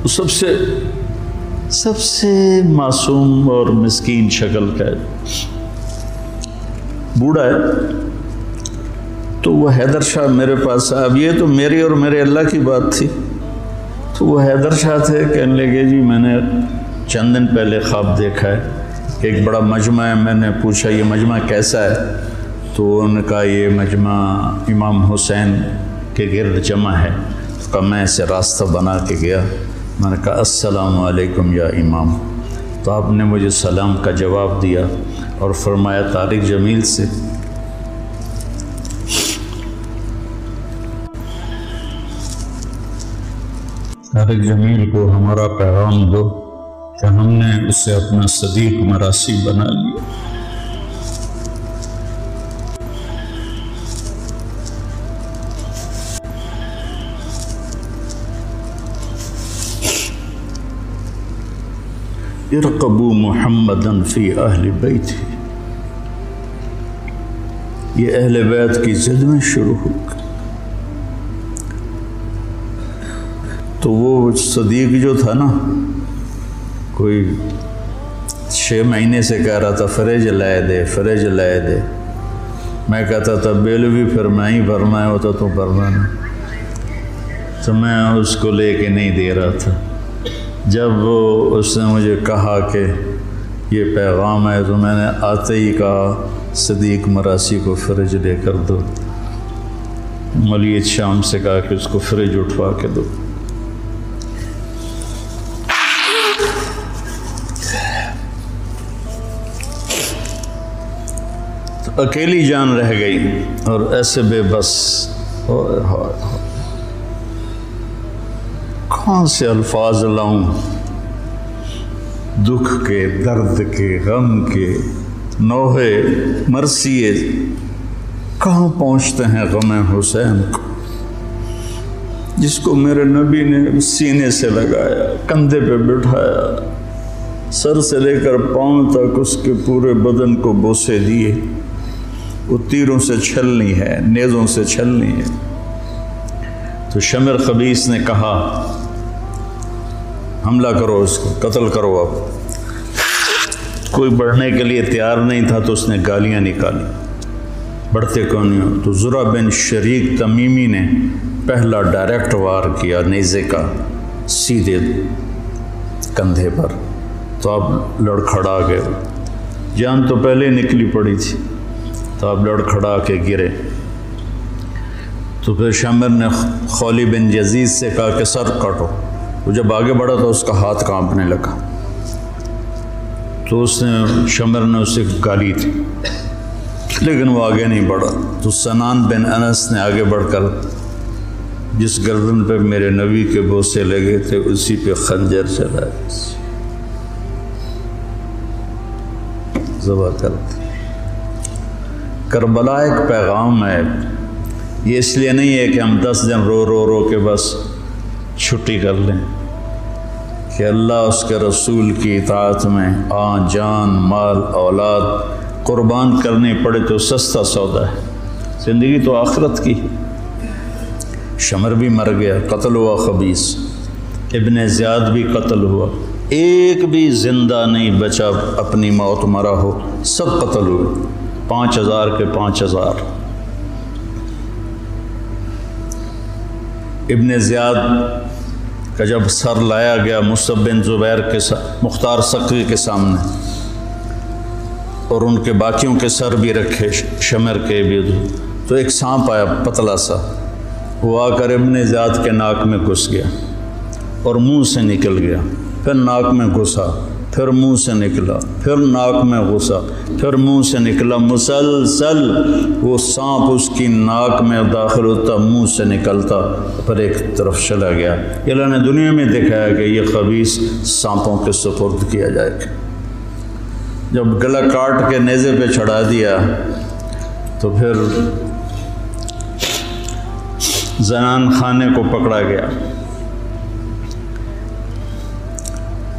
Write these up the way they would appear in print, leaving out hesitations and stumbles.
سب سے معصوم اور مسکین شکل کا ہے، بوڑھا ہے۔ تو وہ حیدر شاہ میرے پاس، اب یہ تو میری اور میرے اللہ کی بات تھی، تو وہ حیدر شاہ تھے، کہنے لگے جی میں نے چند دن پہلے خواب دیکھا ہے کہ ایک بڑا مجمع ہے۔ میں نے پوچھا یہ مجمع کیسا ہے؟ تو انہوں نے کہا یہ مجمع امام حسین کے گرد جمع ہے۔ تو کہا میں اسے راستہ بنا کے گیا، میں نے کہا السلام علیکم یا امام، تو آپ نے مجھے سلام کا جواب دیا اور فرمایا طارق جمیل سے طارق جمیل کو ہمارا پیغام دو کہ ہم نے اسے اپنا صدیق مراسی بنا لیا۔ ارقبوا محمدا فی اہل بیتہ، یہ اہل بیت کی ضد میں شروع ہو گئی۔ تو وہ صدیق جو تھا نا، کوئی 6 مہینے سے کہہ رہا تھا فریج لائے دے، فریج لائے دے۔ میں کہتا تھا بیل بھی فرمایا ہی فرمایا ہوتا تو فرمانا، تو میں اس کو لے کے نہیں دے رہا تھا۔ جب اس نے مجھے کہا کہ یہ پیغام ہے تو میں نے آتے ہی کہا صدیق مراسی کو فریج لے کر دو۔ مولید شام سے کہا کہ اس کو فریج اٹھوا کے دو۔ اکیلی جان رہ گئی اور ایسے بے بس، کہاں سے الفاظ لاؤں، دکھ کے، درد کے، غم کے، نوحے مرثیے کہاں پہنچتے ہیں غم حسین کو، جس کو میرے نبی نے سینے سے لگایا، کندھے پہ بٹھایا، سر سے لے کر پاؤں تک اس کے پورے بدن کو بوسے دیے۔ وہ تیروں سے چھلنی ہے، نیزوں سے چھلنی ہے۔ تو شمر خبیث نے کہا حملہ کرو، اس کو قتل کرو۔ اب کوئی بڑھنے کے لیے تیار نہیں تھا تو اس نے گالیاں نکالی، بڑھتے کون نہیں ہو۔ تو زرع بن شریک تمیمی نے پہلا ڈائریکٹ وار کیا نیزے کا سیدھے کندھے پر، تو اب لڑکھڑا گئے، جان تو پہلے نکلی پڑی تھی، تو اب لڑکھڑا کے گرے۔ تو پھر شمر نے خولی بن یزید سے کہا کہ سر کاٹو۔ وہ جب آگے بڑھا تو اس کا ہاتھ کانپنے لگا، تو شمر نے اسے گالی تھی، لیکن وہ آگے نہیں بڑھا۔ تو سنان بن انس نے آگے بڑھ کر جس گردن پہ میرے نبی کے بوسے لگے تھے اسی پہ خنجر چلایا، ذبح کر دی۔ کربلا ایک پیغام ہے، یہ اس لیے نہیں ہے کہ ہم 10 دن رو رو رو کے بس چھٹی کر لیں، کہ اللہ اس کے رسول کی اطاعت میں جان مال اولاد قربان کرنے پڑے تو سستا سودا ہے، زندگی تو آخرت کی۔ شمر بھی مر گیا، قتل ہوا خبیث، ابن زیاد بھی قتل ہوا، ایک بھی زندہ نہیں بچا اپنی موت مرا ہو، سب قتل ہوئے، 5000 کے 5000۔ ابن زیاد کا جب سر لایا گیا مصعب بن زبیر کے مختار سقی کے سامنے، اور ان کے باقیوں کے سر بھی رکھے شمر کے بھی، تو ایک سانپ آیا پتلا سا، وہ آ کر ابن زیاد کے ناک میں گھس گیا اور منہ سے نکل گیا، پھر ناک میں گھسا، پھر منہ سے نکلا، پھر ناک میں گھسا، پھر منہ سے نکلا، مسلسل وہ سانپ اس کی ناک میں داخل ہوتا، منہ سے نکلتا، پھر ایک طرف چلا گیا۔ اللہ نے دنیا میں دکھایا کہ یہ خبیث سانپوں کے سپرد کیا جائے گا۔ جب گلا کاٹ کے نیزے پہ چڑھا دیا تو پھر زنان خانے کو پکڑا گیا۔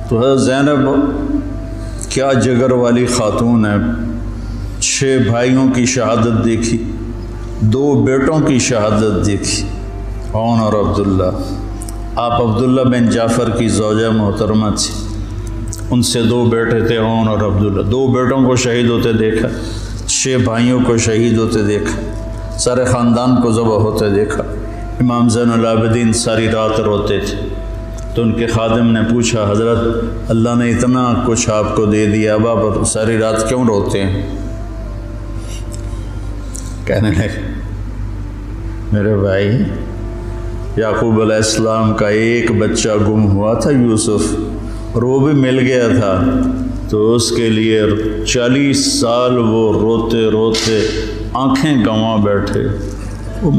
تو حضرت زینب کیا جگر والی خاتون ہے، 6 بھائیوں کی شہادت دیکھی، 2 بیٹوں کی شہادت دیکھی، عون اور عبداللہ، آپ عبداللہ بن جعفر کی زوجہ محترمہ تھی، ان سے 2 بیٹے تھے، عون اور عبداللہ۔ 2 بیٹوں کو شہید ہوتے دیکھا، 6 بھائیوں کو شہید ہوتے دیکھا، سارے خاندان کو ذبح ہوتے دیکھا۔ امام زین العابدین ساری رات روتے تھے، تو ان کے خادم نے پوچھا، حضرت اللہ نے اتنا کچھ آپ کو دے دیا، اب آپ ساری رات کیوں روتے ہیں؟ کہنے لگے، میرے بھائی یعقوب علیہ السلام کا ایک بچہ گم ہوا تھا، یوسف، اور وہ بھی مل گیا تھا، تو اس کے لیے 40 سال وہ روتے روتے آنکھیں گنوا بیٹھے۔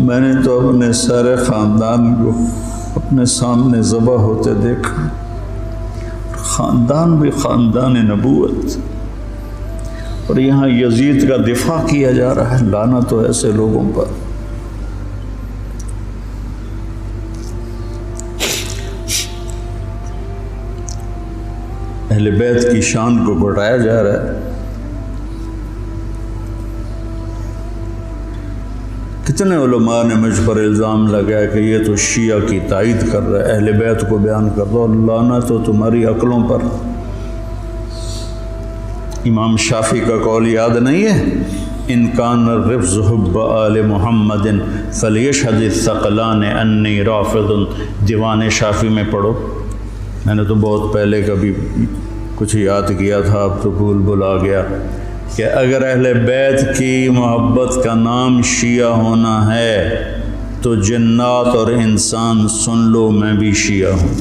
میں نے تو اپنے سارے خاندان کو اپنے سامنے ذبح ہوتے دیکھا، خاندان بھی خاندان نبوت، اور یہاں یزید کا دفاع کیا جا رہا ہے۔ لعنت ہو ایسے لوگوں پر۔ اہل بیت کی شان کو گھٹایا جا رہا ہے۔ کتنے علماء نے مجھ پر الزام لگایا کہ یہ تو شیعہ کی تائید کر رہا ہے، اہل بیت کو بیان کر دو، لعنت تو تمہاری عقلوں پر۔ امام شافعی کا قول یاد نہیں ہے؟ ان کان الرفض حب آل محمد فلیشہد الثقلان انی رافض۔ دیوان شافعی میں پڑھو، میں نے تو بہت پہلے کبھی کچھ یاد کیا تھا، اب تو بھول آ گیا، کہ اگر اہل بیت کی محبت کا نام شیعہ ہونا ہے تو جنات اور انسان سن لو، میں بھی شیعہ ہوں۔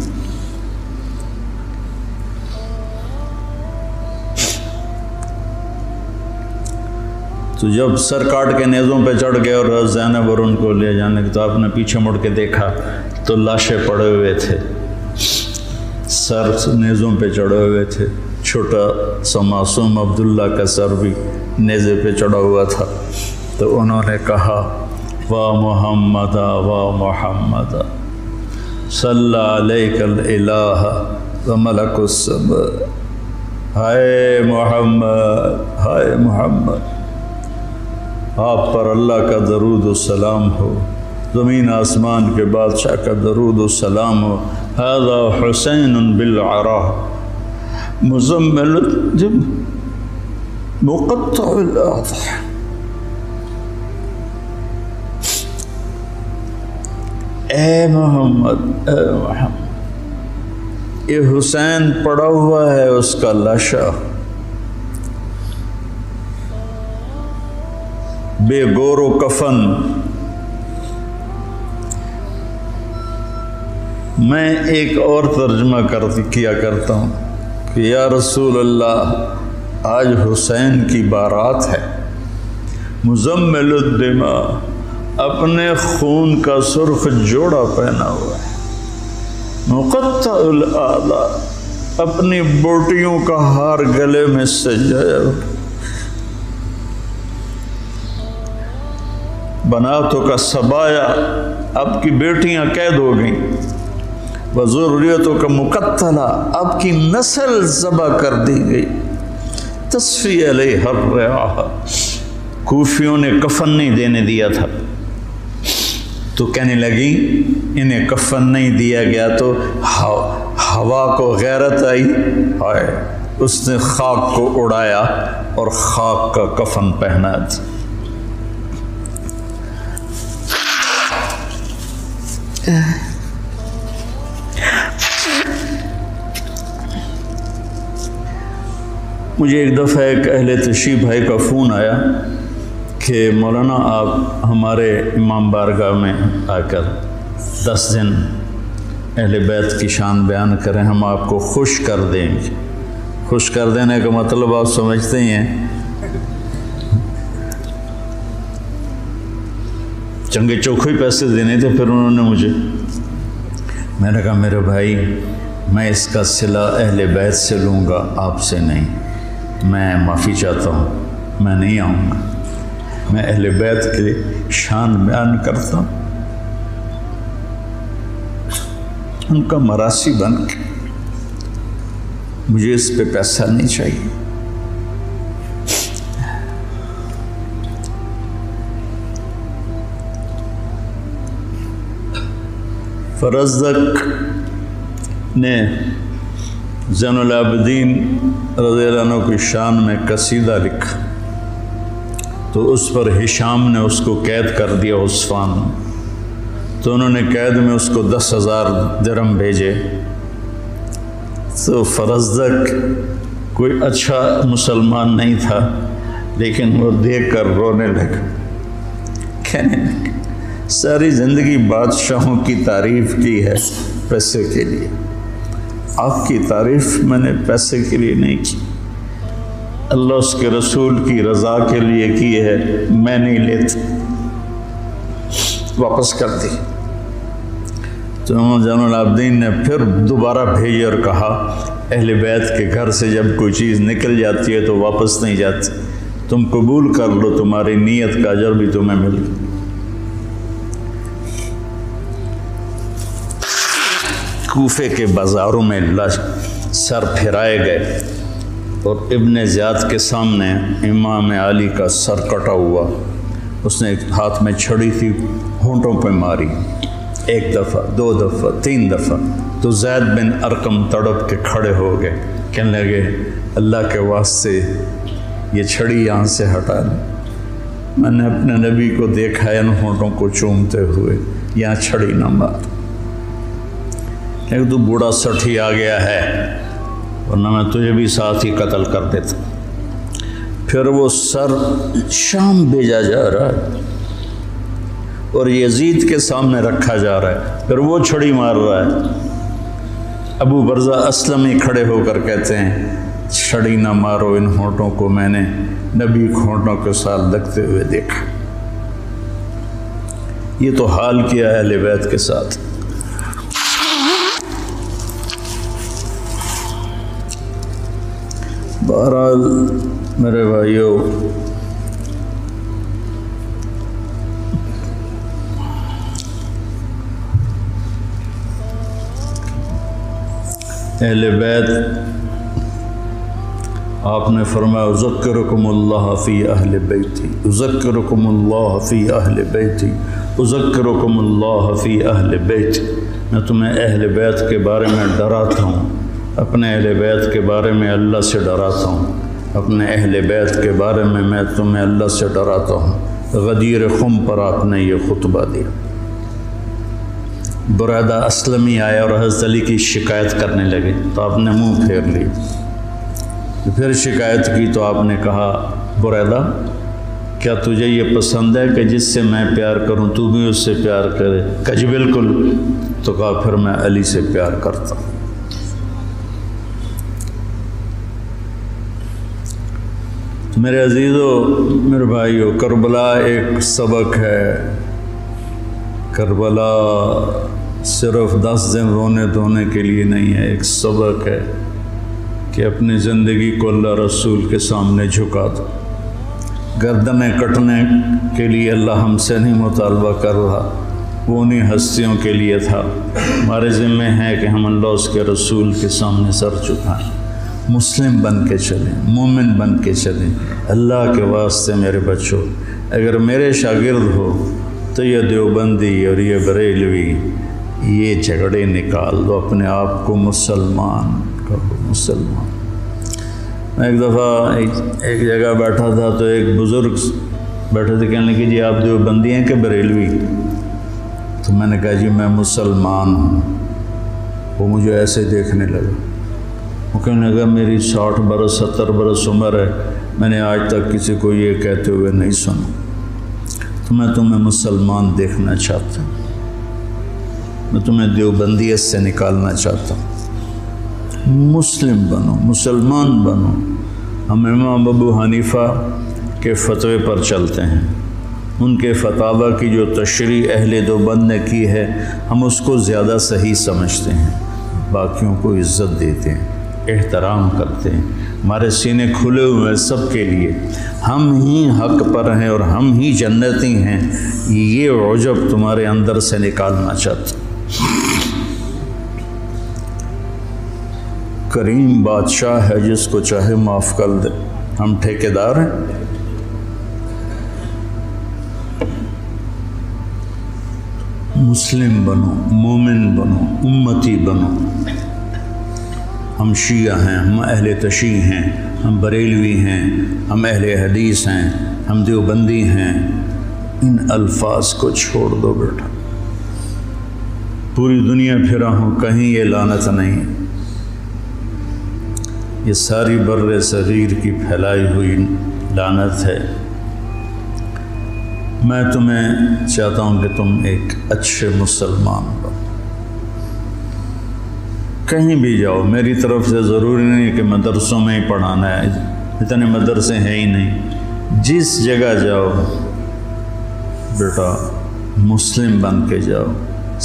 تو جب سر کاٹ کے نیزوں پہ چڑھ گئے اور زینب اور ان کو لے جانے کی، تو آپ نے پیچھے مڑ کے دیکھا تو لاشیں پڑے ہوئے تھے، سر نیزوں پہ چڑھے ہوئے تھے، چھوٹا سا معصوم عبداللہ کا سر بھی نیزے پہ چڑھا ہوا تھا۔ تو انہوں نے کہا، وا محمد وا محمد صلی علیک الالہ و ملک السماء، ہائے محمد، ہائے محمد، آپ پر اللہ کا درود و سلام ہو، زمین آسمان کے بادشاہ کا درود و سلام ہو۔ ھذا حسین بالعراء مزمل مقطع الاضحى۔ اے محمد، اے محمد، یہ حسین پڑا ہوا ہے اس کا لاشا، بے گور و کفن۔ میں ایک اور ترجمہ کیا کرتا ہوں کہ یا رسول اللہ، آج حسین کی بارات ہے، مزمل الدماء، اپنے خون کا سرخ جوڑا پہنا ہوا ہے، مقطع الاعضاء، اپنی بوٹیوں کا ہار گلے میں سجایا، بناتوں کا سبایا، آپ کی بیٹیاں قید ہو گئیں، وذریتوں کا مقتلہ، آپ کی نسل ذبح کر دی گئی، تصفی علیہ الرعاہ، کوفیوں نے کفن نہیں دینے دیا تھا، تو کہنے لگی انہیں کفن نہیں دیا گیا تو ہوا کو غیرت آئی، ہائے، اس نے خاک کو اڑایا اور خاک کا کفن پہنا دیا۔ مجھے ایک دفعہ ایک اہل تشریف بھائی کا فون آیا کہ مولانا آپ ہمارے امام بارگاہ میں آ کر 10 دن اہل بیت کی شان بیان کریں، ہم آپ کو خوش کر دیں گے۔ خوش کر دینے کا مطلب آپ سمجھتے ہی ہیں، چنگے چوکھے پیسے دینے تھے۔ پھر انہوں نے مجھے، میں نے کہا میرے بھائی، میں اس کا صلہ اہل بیت سے لوں گا، آپ سے نہیں، میں معافی چاہتا ہوں، میں نہیں آؤں گا، میں اہل بیت کی شان بیان کرتا ہوں، ان کا مراسی بن کے، مجھے اس پہ پیسہ نہیں چاہیے۔ فرزدق نے زین العابدین رضی اللہ عنہ کی شان میں قصیدہ لکھا، تو اس پر ہشام نے اس کو قید کر دیا عثمان میں، تو انہوں نے قید میں اس کو 10,000 درہم بھیجے۔ تو فرزدق کوئی اچھا مسلمان نہیں تھا، لیکن وہ دیکھ کر رونے لگا، کہنے لگا ساری زندگی بادشاہوں کی تعریف کی ہے پیسے کے لیے، آپ کی تعریف میں نے پیسے کے لیے نہیں کی، اللہ اس کے رسول کی رضا کے لیے کی ہے، میں نہیں لیتا، واپس کر دی۔ تو زین العابدین نے پھر دوبارہ بھیجے اور کہا اہل بیت کے گھر سے جب کوئی چیز نکل جاتی ہے تو واپس نہیں جاتی، تم قبول کر لو، تمہاری نیت کا اجر بھی تمہیں مل گیا۔ کوفے کے بازاروں میں سر پھرائے گئے اور ابن زیاد کے سامنے امام علی کا سر کٹا ہوا، اس نے ہاتھ میں چھڑی تھی، ہونٹوں پہ ماری، 1 دفعہ 2 دفعہ 3 دفعہ، تو زید بن ارقم تڑپ کے کھڑے ہو گئے، کہنے لگے اللہ کے واسطے یہ چھڑی یہاں سے ہٹا لیں، میں نے اپنے نبی کو دیکھا ہے ان ہونٹوں کو چومتے ہوئے، یہاں چھڑی نہ مار، کہ تو بوڑھا سٹھی آ گیا ہے، ورنہ میں تجھے بھی ساتھ ہی قتل کر دیتا۔ پھر وہ سر شام بھیجا جا رہا ہے اور یزید کے سامنے رکھا جا رہا ہے، پھر وہ چھڑی مار رہا ہے۔ ابو برزہ اسلمی کھڑے ہو کر کہتے ہیں چھڑی نہ مارو ان ہونٹوں کو، میں نے نبی کو ہونٹوں کے ساتھ لگتے ہوئے دیکھا۔ یہ تو حال کیا ہے اہل بیت کے ساتھ۔ بہرحال میرے بھائیوں، اہل بیت آپ نے فرمایا اذکرکم اللہ فی اہل بیتی، اذکرکم اللہ فی اہل بیتی، اذکرکم اللہ فی اہل بیتی، میں تمہیں اہل بیت کے بارے میں ڈراتا ہوں، اپنے اہل بیت کے بارے میں اللہ سے ڈراتا ہوں، اپنے اہل بیت کے بارے میں تمہیں اللہ سے ڈراتا ہوں۔ غدیر خم پر آپ نے یہ خطبہ دیا۔ برادہ اسلمی آیا اور حضرت علی کی شکایت کرنے لگے، تو آپ نے منہ پھیر لی، پھر شکایت کی تو آپ نے کہا برادہ کیا تجھے یہ پسند ہے کہ جس سے میں پیار کروں تو بھی اس سے پیار کرے؟ کہا جی بالکل، تو کہا پھر میں علی سے پیار کرتا ہوں۔ میرے عزیزو، میرے بھائیو، کربلا ایک سبق ہے۔ کربلا صرف 10 دن رونے دھونے کے لیے نہیں ہے، ایک سبق ہے کہ اپنی زندگی کو اللہ رسول کے سامنے جھکا دو۔ گردنیں کٹنے کے لیے اللہ ہم سے نہیں مطالبہ کر رہا، وہ انہیں ہستیوں کے لیے تھا۔ ہمارے ذمہ ہے کہ ہم اللہ اس کے رسول کے سامنے سر جھکائیں، مسلم بن کے چلیں، مومن بن کے چلیں۔ اللہ کے واسطے میرے بچوں، اگر میرے شاگرد ہو تو یہ دیوبندی اور یہ بریلوی یہ جھگڑے نکال دو، اپنے آپ کو مسلمان کرو، مسلمان۔ میں ایک دفعہ ایک جگہ بیٹھا تھا تو ایک بزرگ بیٹھے تھے، کہنے لگے جی آپ دیوبندی ہیں کہ بریلوی؟ تو میں نے کہا جی میں مسلمان ہوں۔ وہ مجھے ایسے دیکھنے لگا، وہ کہنے لگا میری 60 برس 70 برس عمر ہے، میں نے آج تک کسی کو یہ کہتے ہوئے نہیں سنا، تو میں تمہیں مسلمان دیکھنا چاہتا ہوں، میں تمہیں دیوبندیت سے نکالنا چاہتا ہوں۔ مسلم بنو، مسلمان بنو۔ ہم امام ابو حنیفہ کے فتوے پر چلتے ہیں، ان کے فتاوی کی جو تشریح اہل دیوبند نے کی ہے ہم اس کو زیادہ صحیح سمجھتے ہیں، باقیوں کو عزت دیتے ہیں، احترام کرتے ہیں، ہمارے سینے کھلے ہوئے سب کے لیے، ہم ہی حق پر ہیں اور ہم ہی جنتی ہیں، یہ عجب تمہارے اندر سے نکالنا چاہتا ہوں۔ کریم بادشاہ ہے، جس کو چاہے معاف کر دے، ہم ٹھیکیدار ہیں۔ مسلم بنو، مومن بنو، امتی بنو۔ ہم شیعہ ہیں، ہم اہل تشیع ہیں، ہم بریلوی ہیں، ہم اہل حدیث ہیں، ہم دیوبندی ہیں، ان الفاظ کو چھوڑ دو بیٹا۔ پوری دنیا پھرا ہوں، کہیں یہ لعنت نہیں، یہ ساری بر صغیر کی پھیلائی ہوئی لعنت ہے۔ میں تمہیں چاہتا ہوں کہ تم ایک اچھے مسلمان بنو، کہیں بھی جاؤ، میری طرف سے ضروری نہیں کہ مدرسوں میں ہی پڑھانا ہے، اتنے مدرسے ہیں ہی نہیں، جس جگہ جاؤ بیٹا مسلم بن کے جاؤ،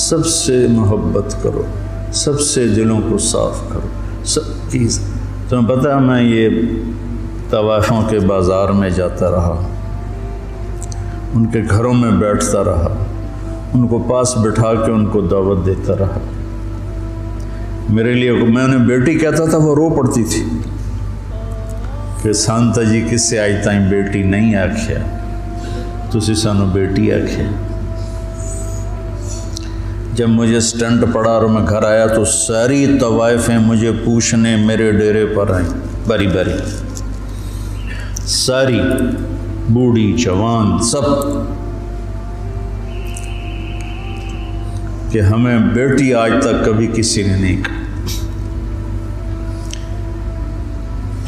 سب سے محبت کرو، سب سے دلوں کو صاف کرو، سب کی۔ تمہیں پتہ ہے میں یہ طوائفوں کے بازار میں جاتا رہا، ان کے گھروں میں بیٹھتا رہا، ان کو پاس بٹھا کے ان کو دعوت دیتا رہا۔ میرے لیے میں انہیں بیٹی کہتا تھا، وہ رو پڑتی تھی کہ سانتا جی کس سے آئی تائیں بیٹی نہیں آکھیا، تسی سانو بیٹی آکھیا۔ جب مجھے سٹنٹ پڑا اور میں گھر آیا تو ساری طوائفیں مجھے پوچھنے میرے ڈیرے پر آئیں، باری باری، ساری، بوڑھی جوان سب، کہ ہمیں بیٹی آج تک کبھی کسی نے نہیں کہا۔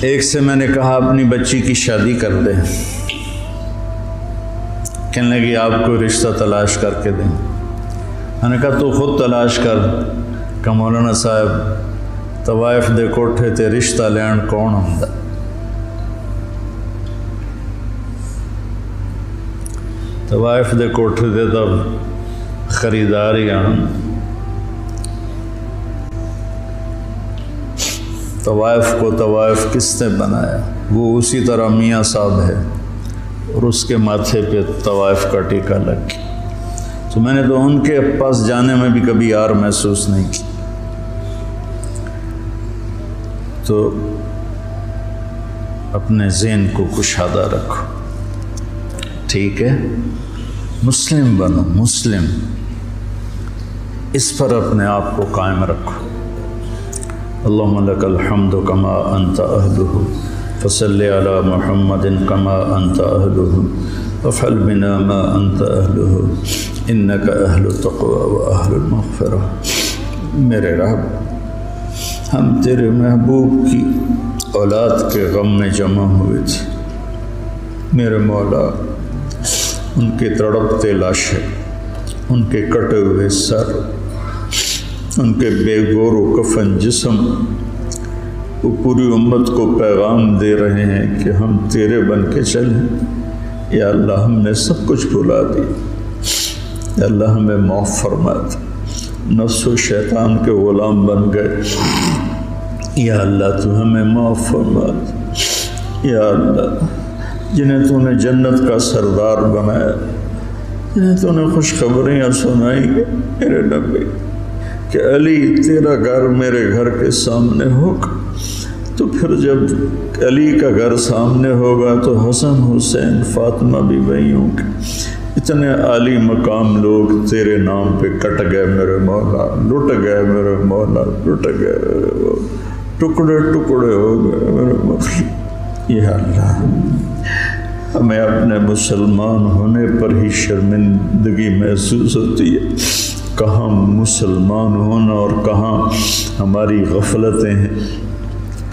ایک سے میں نے کہا اپنی بچی کی شادی کر دیں، کہنے لگی آپ کو رشتہ تلاش کر کے دیں۔ میں نے کہا تو خود تلاش کر، کہ مولانا صاحب طوائف دے کوٹھے تے رشتہ لین کون ہوندا؟ طوائف دے کوٹھے تے تب خریدار ہی آن، طوائف کو طوائف کس نے بنایا؟ وہ اسی طرح میاں صاحب ہے، اور اس کے ماتھے پہ طوائف کا ٹیکہ لگ گیا۔ تو میں نے تو ان کے پاس جانے میں بھی کبھی یار محسوس نہیں کی۔ تو اپنے ذہن کو کشادہ رکھو، ٹھیک ہے؟ مسلم بنو، مسلم، اس پر اپنے آپ کو قائم رکھو۔ اللہم لک الحمد کما انت اہلہ فصلی علی محمد کما انت اہلہ وافعل بنا ما انت اہلہ انک اہل التقوی و اہل المغفرہ۔ میرے رب، ہم تیرے محبوب کی اولاد کے غم میں جمع ہوئے تھے، میرے مولا، ان کے تڑپتے لاشیں، ان کے کٹے ہوئے سر، ان کے بے گور و کفن جسم، وہ پوری امت کو پیغام دے رہے ہیں کہ ہم تیرے بن کے چلیں۔ یا اللہ ہم نے سب کچھ بھلا دیا، یا اللہ ہمیں معاف فرما دے، نفس و شیطان کے غلام بن گئے، یا اللہ تو ہمیں معاف فرما دے۔ یا اللہ جنہیں تو نے جنت کا سردار بنایا، جنہیں تو نے خوشخبریاں سنائی میرے نبی کہ علی تیرا گھر میرے گھر کے سامنے ہوگا، تو پھر جب علی کا گھر سامنے ہوگا تو حسن حسین فاطمہ بھی وہی ہوں گے۔ اتنے عالی مقام لوگ تیرے نام پہ کٹ گئے میرے مولا، لٹ گئے میرے مولا، لٹ گئے میرے مولا، ٹکڑے ٹکڑے ہو گئے میرے مولا۔ یا اللہ ہمیں اپنے مسلمان ہونے پر ہی شرمندگی محسوس ہوتی ہے، کہاں مسلمان ہونا اور کہاں ہماری غفلتیں ہیں،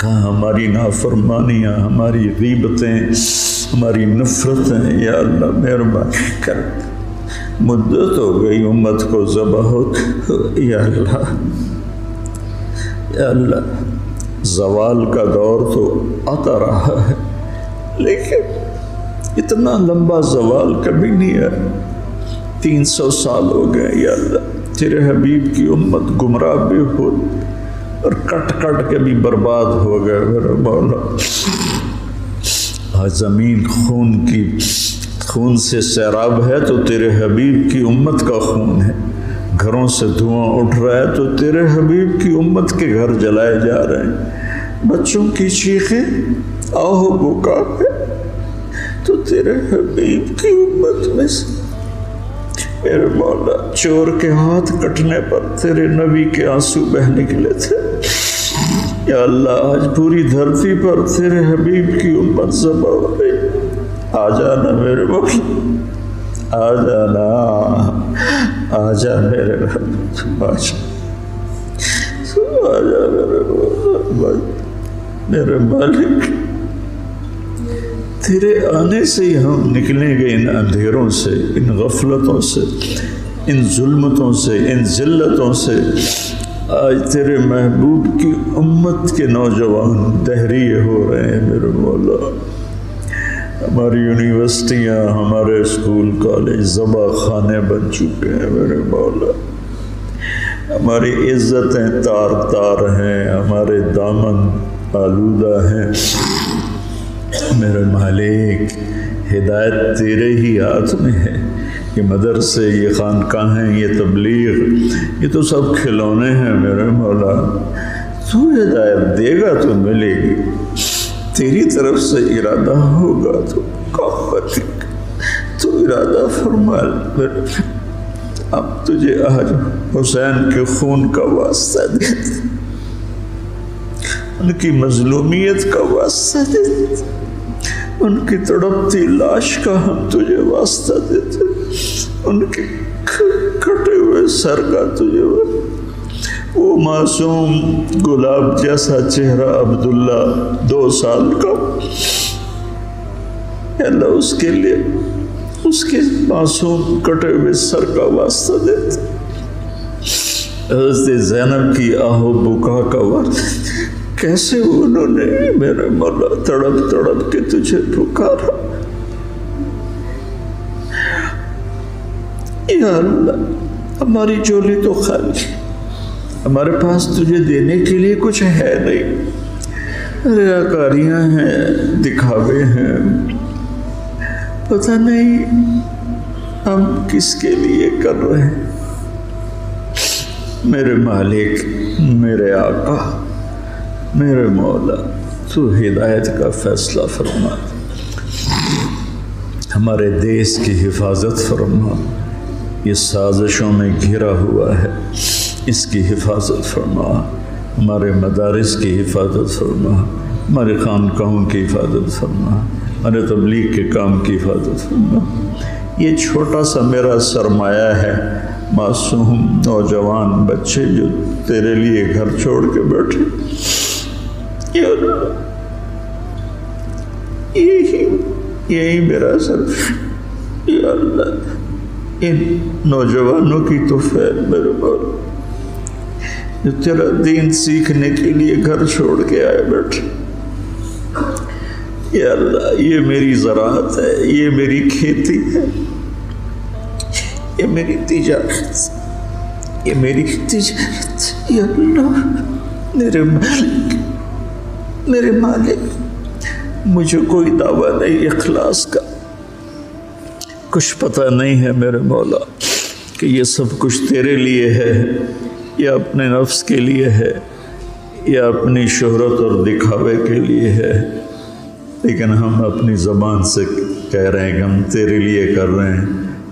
کہاں ہماری نافرمانیاں، ہماری غیبتیں، ہماری نفرتیں۔ یا اللہ مہربانی کر، مدت ہو گئی امت کو ذبح ہوتے، یا اللہ، یا اللہ زوال کا دور تو آتا رہا ہے، لیکن اتنا لمبا زوال کبھی نہیں ہے۔ 300 سال ہو گئے یا اللہ، تیرے حبیب کی امت گمراہ بھی ہو اور کٹ کٹ کے بھی برباد ہو گئے میرے مولا۔ آج زمین خون سے سیراب ہے تو تیرے حبیب کی امت کا خون ہے، گھروں سے دھواں اٹھ رہا ہے تو تیرے حبیب کی امت کے گھر جلائے جا رہے ہیں، بچوں کی چیخیں آہو بکا ہے تو تیرے حبیب کی امت میں سے میرے مولا چور کے ہاتھ کٹنے پر تیرے نبی کے آنسو بہ نکلے تھے، یا اللہ آج پوری دھرتی پر تیرے حبیب کی امت ذبح ہو رہی، آ جانا میرے مولا، آ جانا، آ جا میرے رب، آ جا میرے مولا، میرے مالک، تیرے آنے سے ہی ہم نکلیں گے ان اندھیروں سے، ان غفلتوں سے، ان ظلمتوں سے، ان ذلتوں سے۔ آج تیرے محبوب کی امت کے نوجوان دہریے ہو رہے ہیں میرے مولا، ہماری یونیورسٹیاں، ہمارے اسکول کالج ذبح خانے بن چکے ہیں میرے مولا، ہماری عزتیں تار تار ہیں، ہمارے دامن آلودہ ہیں میرے مالک۔ ہدایت تیرے ہی ہاتھ میں ہے، یہ مدرسے، یہ خانقاہیں، یہ تبلیغ، یہ تو سب کھلونے ہیں میرے مولا، تو ہدایت دے گا تو ملے گی، تیری طرف سے ارادہ ہوگا تو تو ارادہ فرما میرے، اب تجھے آج حسین کے خون کا واسطہ دیتے، ان کی مظلومیت کا واسطہ دیتے، ان کی تڑپتی لاش کا ہم تجھے واسطہ دیتے، ان کے کٹے ہوئے سر کا تجھے، وہ معصوم گلاب جیسا چہرہ عبداللہ 2 سال کا، اللہ اس کے لیے اس کے معصوم کٹے ہوئے سر کا واسطہ دیتے، حضرت زینب کی آہو بکا کا واسطہ، کیسے انہوں نے میرے مولا تڑپ تڑپ کے تجھے پکارا، یا اللہ ہماری جھولی تو خالی، ہمارے پاس تجھے دینے کے لیے کچھ ہے نہیں، ریاکاریاں ہیں، دکھاوے ہیں، پتہ نہیں ہم کس کے لیے کر رہے ہیں، میرے مالک، میرے آقا، میرے مولا، تو ہدایت کا فیصلہ فرما، ہمارے دیس کی حفاظت فرما، یہ سازشوں میں گھرا ہوا ہے، اس کی حفاظت فرما، ہمارے مدارس کی حفاظت فرما، ہمارے خانقاہوں کی حفاظت فرما، ہمارے تبلیغ کے کام کی حفاظت فرما۔ یہ چھوٹا سا میرا سرمایہ ہے، معصوم نوجوان بچے جو تیرے لیے گھر چھوڑ کے بیٹھے، یا اللہ یہی میرا سر، یا اللہ ان نوجوانوں کی تو فیض میرے مولا، جو تیرا دین سیکھنے کے لیے گھر چھوڑ کے آئے بیٹھے، یا اللہ یہ میری زراعت ہے، یہ میری کھیتی ہے، یہ میری تجارت، یہ میری تجارت، یا اللہ میرے مالک، مجھے کوئی دعویٰ نہیں اخلاص کا، کچھ پتہ نہیں ہے میرے مولا کہ یہ سب کچھ تیرے لیے ہے یا اپنے نفس کے لیے ہے یا اپنی شہرت اور دکھاوے کے لیے ہے، لیکن ہم اپنی زبان سے کہہ رہے ہیں کہ ہم تیرے لیے کر رہے ہیں،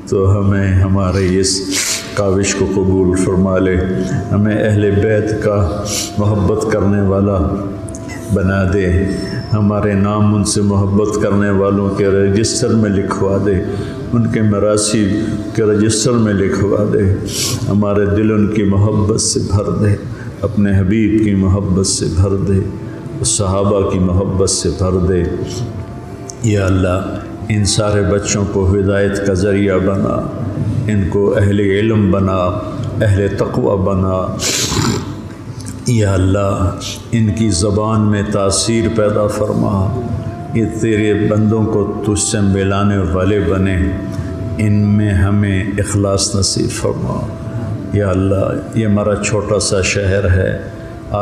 تو ہمیں ہمارے اس کاوش کو قبول فرما لے، ہمیں اہل بیت کا محبت کرنے والا بنا دے، ہمارے نام ان سے محبت کرنے والوں کے رجسٹر میں لکھوا دے، ان کے مراثی کے رجسٹر میں لکھوا دے، ہمارے دل ان کی محبت سے بھر دے، اپنے حبیب کی محبت سے بھر دے، صحابہ کی محبت سے بھر دے، یا اللہ ان سارے بچوں کو ہدایت کا ذریعہ بنا، ان کو اہل علم بنا، اہل تقوی بنا، یا اللہ ان کی زبان میں تاثیر پیدا فرما، یہ تیرے بندوں کو تجھ سے ملانے والے بنے، ان میں ہمیں اخلاص نصیب فرما، یا اللہ یہ ہمارا چھوٹا سا شہر ہے،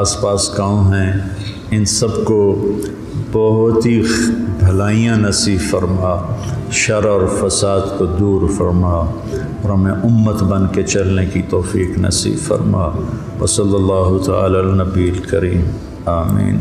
آس پاس گاؤں ہیں، ان سب کو بہت ہی بھلائیاں نصیب فرما، شر اور فساد کو دور فرما، اور ہمیں امت بن کے چلنے کی توفیق نصیب فرما، وصلی اللہ تعالی علی النبی الکریم، آمین۔